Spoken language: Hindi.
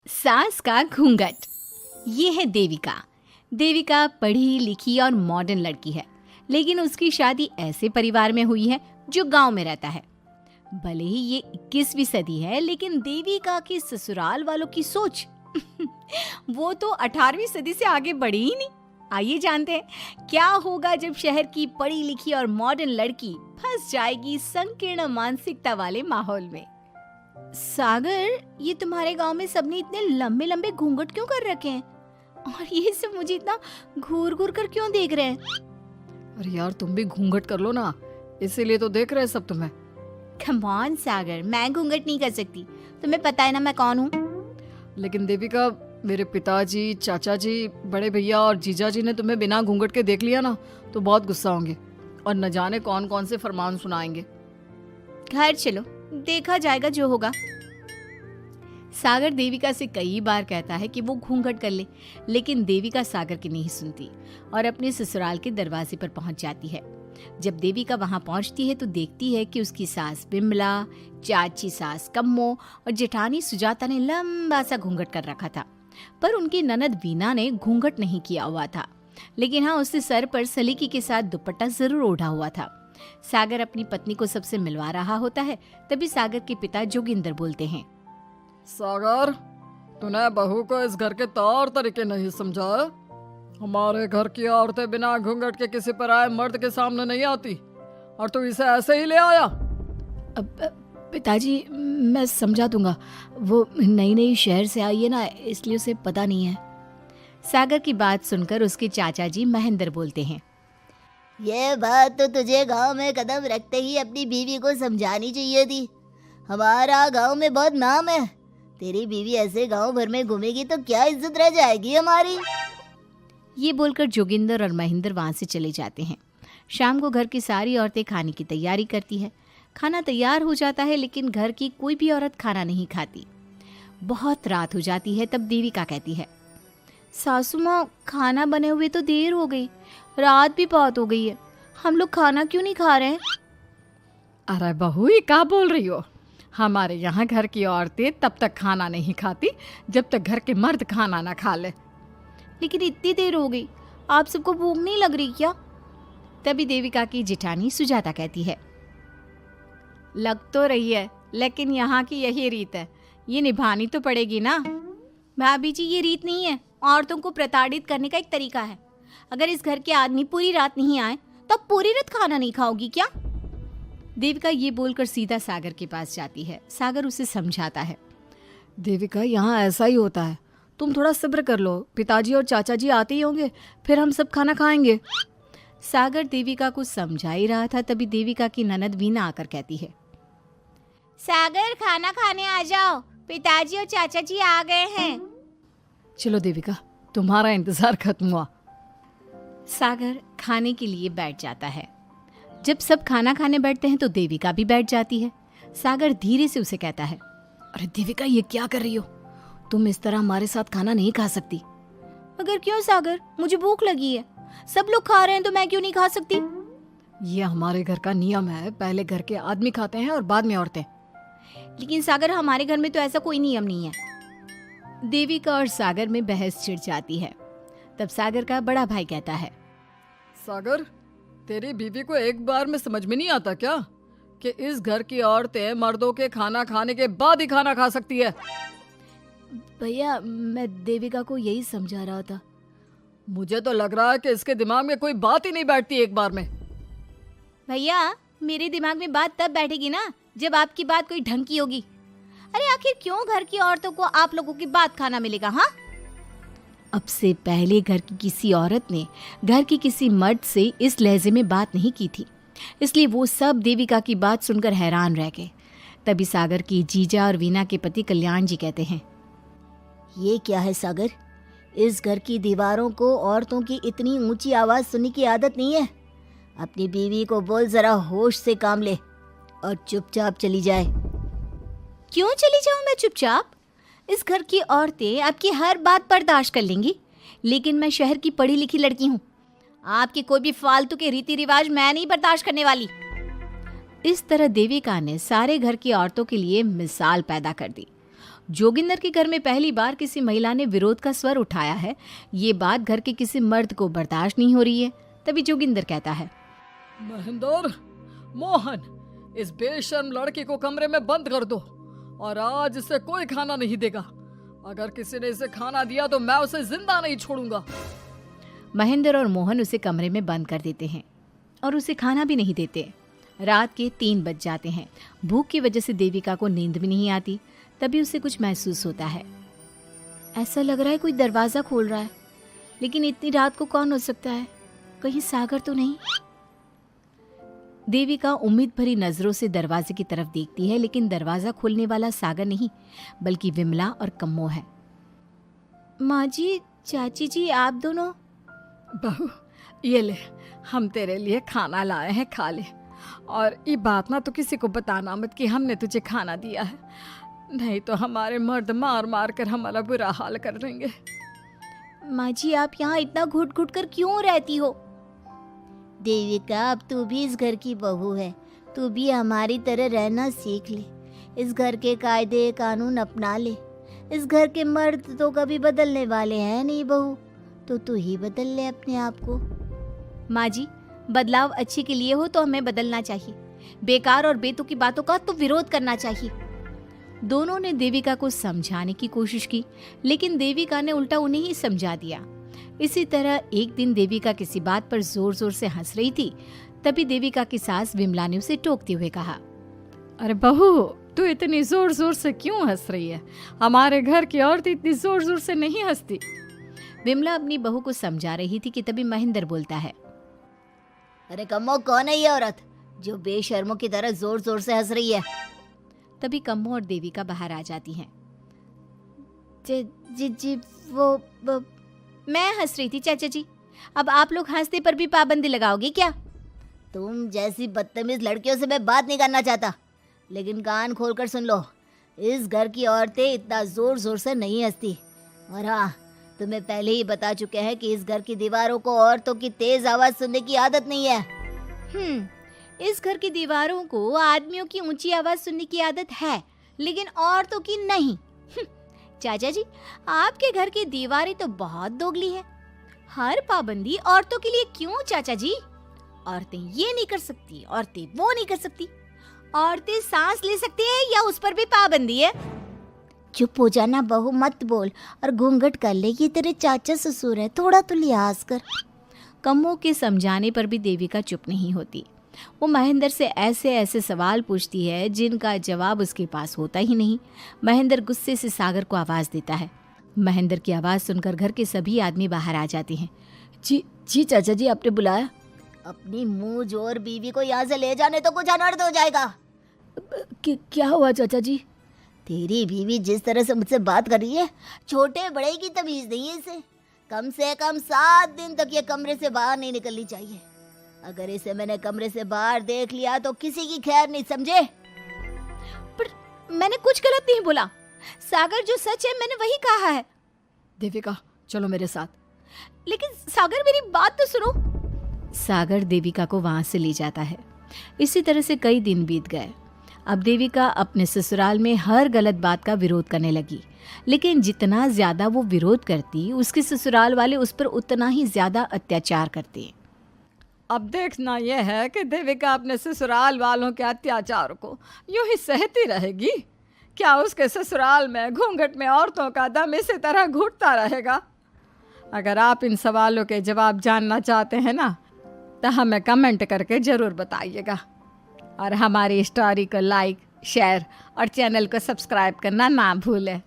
सास का घूंघट। ये है देविका। देविका पढ़ी लिखी और मॉडर्न लड़की है, लेकिन उसकी शादी ऐसे परिवार में हुई है जो गांव में रहता है। भले ही ये 21वीं सदी है, लेकिन देविका की ससुराल वालों की सोच वो तो 18वीं सदी से आगे बढ़ी ही नहीं। आइए जानते हैं क्या होगा जब शहर की पढ़ी लिखी और मॉडर्न लड़की फंस जाएगी संकीर्ण मानसिकता वाले माहौल में। सागर, ये तुम्हारे गांव में सबने इतने लंबे लंबे घूंघट क्यों कर रखे हैं? और ये सब मुझे इतना घूर घूर कर क्यों देख रहे हैं? अरे यार, तुम भी घूंघट कर लो ना, इसीलिए तो देख रहे हैं सब तुम्हें। कम ऑन सागर, मैं घूंघट नहीं कर सकती। तुम्हें पता है ना मैं कौन हूँ। लेकिन देविका, मेरे पिताजी, चाचा जी, बड़े भैया और जीजा जी ने तुम्हें बिना घूंघट के देख लिया ना तो बहुत गुस्सा होंगे और न जाने कौन कौन से फरमान सुनाएंगे। घर चलो, देखा जाएगा जो होगा। सागर देविका से कई बार कहता है कि वो घूंघट कर ले, लेकिन देविका सागर की नहीं सुनती और अपने ससुराल के दरवाजे पर पहुंच जाती है। जब देविका वहां पहुंचती है तो देखती है कि उसकी सास बिमला, चाची सास कम्मो और जेठानी सुजाता ने लंबा सा घूंघट कर रखा था, पर उनकी ननद वीना ने घूंघट नहीं किया हुआ था। लेकिन हाँ, उसने सर पर सलीकी के साथ दुपट्टा जरूर ओढ़ा हुआ था। सागर अपनी पत्नी को सबसे मिलवा रहा होता है, तभी सागर के पिता जोगिंदर बोलते हैं, सागर, तूने बहू को इस घर के तौर तरीके नहीं समझा। हमारे घर की औरतें बिना घूंघट के किसी पर आए मर्द के सामने नहीं आती और तू इसे ऐसे ही ले आया। पिताजी, मैं समझा दूंगा। वो नई नई शहर से आई है ना, इसलिए उसे पता नहीं है। सागर की बात सुनकर उसके चाचा जी महेंद्र बोलते हैं, ये बात तो तुझे गांव में कदम रखते ही अपनी बीवी को समझानी चाहिए थी। हमारा गांव में बहुत नाम है। तेरी बीवी ऐसे गांव भर में घूमेगी तो क्या इज्जत रह जाएगी हमारी। ये बोलकर जोगिंदर और महेंद्र वहां से चले जाते हैं। शाम को घर की सारी औरतें खाने की तैयारी करती है। खाना तैयार हो जाता है, लेकिन घर की कोई भी औरत खाना नहीं खाती। बहुत रात हो जाती है, तब देविका कहती है, सासू माँ, खाना बने हुए तो देर हो गई, रात भी बहुत हो गई है, हम लोग खाना क्यों नहीं खा रहे हैं? अरे बहू, ये क्या बोल रही हो? हमारे यहाँ घर की औरतें तब तक खाना नहीं खाती जब तक घर के मर्द खाना ना खा ले। लेकिन इतनी देर हो गई, आप सबको भूख नहीं लग रही क्या? तभी देविका की जेठानी सुजाता कहती है, लग तो रही है, लेकिन यहाँ की यही रीत है, ये निभानी तो पड़ेगी ना। भाभी जी, ये रीत नहीं है, औरतों को प्रताड़ित करने का एक तरीका है। अगर इस घर के आदमी पूरी रात नहीं आए तो पूरी रात खाना नहीं खाओगी क्या? देविका ये बोलकर सीधा सागर के पास जाती है। सागर उसे समझाता है, देविका, यहाँ ऐसा ही होता है, तुम थोड़ा सब्र कर लो, पिताजी और चाचा जी आते ही होंगे, फिर हम सब खाना खाएंगे। सागर देविका को समझा ही रहा था, तभी देविका की ननद वीना आकर कहती है, सागर, खाना खाने आ जाओ, पिताजी और चाचा जी आ गए हैं। चलो देविका, तुम्हारा इंतजार खत्म हुआ। सागर खाने के लिए बैठ जाता है। जब सब खाना खाने बैठते हैं तो देविका भी बैठ जाती है। सागर धीरे से उसे कहता है, अरे देविका, ये क्या कर रही हो? तुम इस तरह हमारे साथ खाना नहीं खा सकती। मगर क्यों सागर, मुझे भूख लगी है, सब लोग खा रहे हैं तो मैं क्यों नहीं खा सकती? ये हमारे घर का नियम है, पहले घर के आदमी खाते हैं और बाद में औरतें। लेकिन सागर, हमारे घर में तो ऐसा कोई नियम नहीं है। देविका और सागर में बहस छिड़ जाती है। तब सागर का बड़ा भाई कहता है, सागर, तेरी बीवी को एक बार में समझ में नहीं आता क्या कि इस घर की औरतें मर्दों के खाना खाने के बाद ही खाना खा सकती है? भैया, मैं देविका को यही समझा रहा था। मुझे तो लग रहा है कि इसके दिमाग में कोई बात ही नहीं बैठती एक बार में। भैया, मेरे दिमाग में बात तब बैठेगी ना जब आपकी बात कोई ढंग की होगी। अरे आखिर क्यों घर की औरतों को आप लोगों की बात खाना मिलेगा? हाँ, अब से पहले घर की किसी औरत ने घर की किसी मर्द से इस लहजे में बात नहीं की थी, इसलिए वो सब देविका की बात सुनकर हैरान रह गए। तभी सागर की जीजा और वीना के पति कल्याण जी कहते हैं, ये क्या है सागर, इस घर की दीवारों को औरतों की इतनी ऊंची आवाज सुनने की आदत नहीं है। अपनी बीवी को बोल जरा होश से काम ले और चुपचाप चली जाए। क्यों चली जाऊं मैं चुपचाप? इस घर की औरतें आपकी हर बात बर्दाश्त कर लेंगी, लेकिन मैं शहर की पढ़ी लिखी लड़की हूँ। आपके कोई भी फालतू के रीति रिवाज मैं नहीं बर्दाश्त करने वाली। इस तरह देविका ने सारे घर की औरतों के लिए मिसाल पैदा कर दी जोगिंदर के घर में पहली बार किसी महिला ने विरोध का स्वर उठाया है, ये बात घर के किसी मर्द को बर्दाश्त नहीं हो रही है। तभी जोगिंदर कहता है, महेंद्र, मोहन, इस बेशर्म लड़की को कमरे में बंद कर दो और आज इसे कोई खाना नहीं देगा। अगर किसी ने इसे खाना दिया तो मैं उसे जिंदा नहीं छोड़ूंगा। महेंद्र और मोहन उसे कमरे में बंद कर देते हैं और उसे खाना भी नहीं देते। रात के 3 बज जाते हैं। भूख की वजह से देविका को नींद भी नहीं आती। तभी उसे कुछ महसूस होता है। ऐसा लग रहा है कोई दरवाजा खोल रहा है, लेकिन इतनी रात को कौन हो सकता है? कहीं सागर तो नहीं? देविका उम्मीद भरी नजरों से दरवाजे की तरफ देखती है, लेकिन दरवाजा खोलने वाला सागर नहीं बल्कि विमला और कम्मो है। माँ जी, चाची जी, आप दोनों? बहू, ये ले, हम तेरे लिए खाना लाए हैं, खा ले। और ये बात ना तो किसी को बताना मत कि हमने तुझे खाना दिया है, नहीं तो हमारे मर्द मार मार कर हमारा बुरा हाल कर देंगे। माँ जी, आप यहाँ इतना घुट घुट कर क्यों रहती हो? देविका, अब तू भी इस घर की बहू है, तू भी हमारी तरह रहना सीख ले। इस घर के कायदे कानून अपना ले। इस घर के मर्द तो कभी बदलने वाले हैं नहीं बहू, तो तू ही बदल ले अपने आप को। माँ जी, बदलाव अच्छे के लिए हो तो हमें बदलना चाहिए, बेकार और बेतुकी बातों का तो विरोध करना चाहिए। दोनों ने देविका को समझाने की कोशिश की, लेकिन देविका ने उल्टा उन्हें ही समझा दिया। इसी तरह एक दिन देविका किसी बात पर जोर जोर से हंस रही थी। तभी देविका की सास विमला ने उसे टोकते हुए कहा, अरे बहू, तू इतनी जोर जोर से क्यों हंस रही है? हमारे घर की औरत इतनी जोर जोर से नहीं हंसती। विमला अपनी बहू को समझा रही थी कि तभी महेंद्र बोलता है, अरे कम्मो, कौन है ये औरत जो बेशर्मों की तरह जोर जोर से हंस रही है? तभी कम्मो और देविका बाहर आ जाती हैं। जी वो मैं हंस रही थी चाचा जी, अब आप लोग हंसने पर भी पाबंदी लगाओगे क्या? तुम जैसी बदतमीज लड़कियों से मैं बात नहीं करना चाहता, लेकिन कान खोलकर सुन लो, इस घर की औरतें इतना जोर जोर से नहीं हंसती। और हाँ, तुम्हें पहले ही बता चुके हैं कि इस घर की दीवारों को औरतों की तेज आवाज सुनने की आदत नहीं है। इस घर की दीवारों को आदमियों की ऊंची आवाज सुनने की आदत है, लेकिन औरतों की नहीं। चाचा जी, आपके घर की दीवारें तो बहुत दोगली है। हर पाबंदी औरतों के लिए क्यों चाचा जी? औरतें ये नहीं कर सकती, औरतें वो नहीं कर सकती। औरतें सांस ले सकती है या उस पर भी पाबंदी है? चुप हो जाना बहू, मत बोल और घूंघट कर ले। ये तेरे चाचा ससुर है, थोड़ा तो लिहाज कर। कम्मो के समझाने पर भी देविका चुप नहीं होती। वो महेंद्र से ऐसे ऐसे सवाल पूछती है जिनका जवाब उसके पास होता ही नहीं। महेंद्र गुस्से से सागर को आवाज देता है। महेंद्र की आवाज सुनकर घर के सभी आदमी बाहर आ जाते हैं। जी चाचा जी, आपने बुलाया? अपनी मुंह जोर बीवी को यहाँ से ले जाने तो कुछ अनर्थ हो जाएगा। क्या हुआ चाचा जी? तेरी बीवी जिस तरह से मुझसे बात कर रही है, छोटे बड़े की तमीज नहीं है इसे। कम से कम 7 दिन तक ये कमरे से बाहर नहीं निकलनी चाहिए। अगर इसे मैंने कमरे से बाहर देख लिया तो किसी की खैर नहीं, समझे? पर मैंने कुछ गलत नहीं बोला। सागर, जो सच है मैंने वही कहा है। देविका, चलो मेरे साथ। लेकिन सागर, मेरी बात तो सुनो। सागर देविका को वहां से ले जाता है। इसी तरह से कई दिन बीत गए। अब देविका अपने ससुराल में हर गलत बात का विरोध करने लगी, लेकिन जितना ज्यादा वो विरोध करती, उसके ससुराल वाले उस पर उतना ही ज्यादा अत्याचार करते। अब देखना यह है कि देविका अपने ससुराल वालों के अत्याचार को यूं ही सहती रहेगी। क्या उसके ससुराल में घूंघट में औरतों का दम इसी तरह घुटता रहेगा? अगर आप इन सवालों के जवाब जानना चाहते हैं ना, तो हमें कमेंट करके ज़रूर बताइएगा। और हमारी स्टोरी को लाइक, शेयर और चैनल को सब्सक्राइब करना ना भूलें।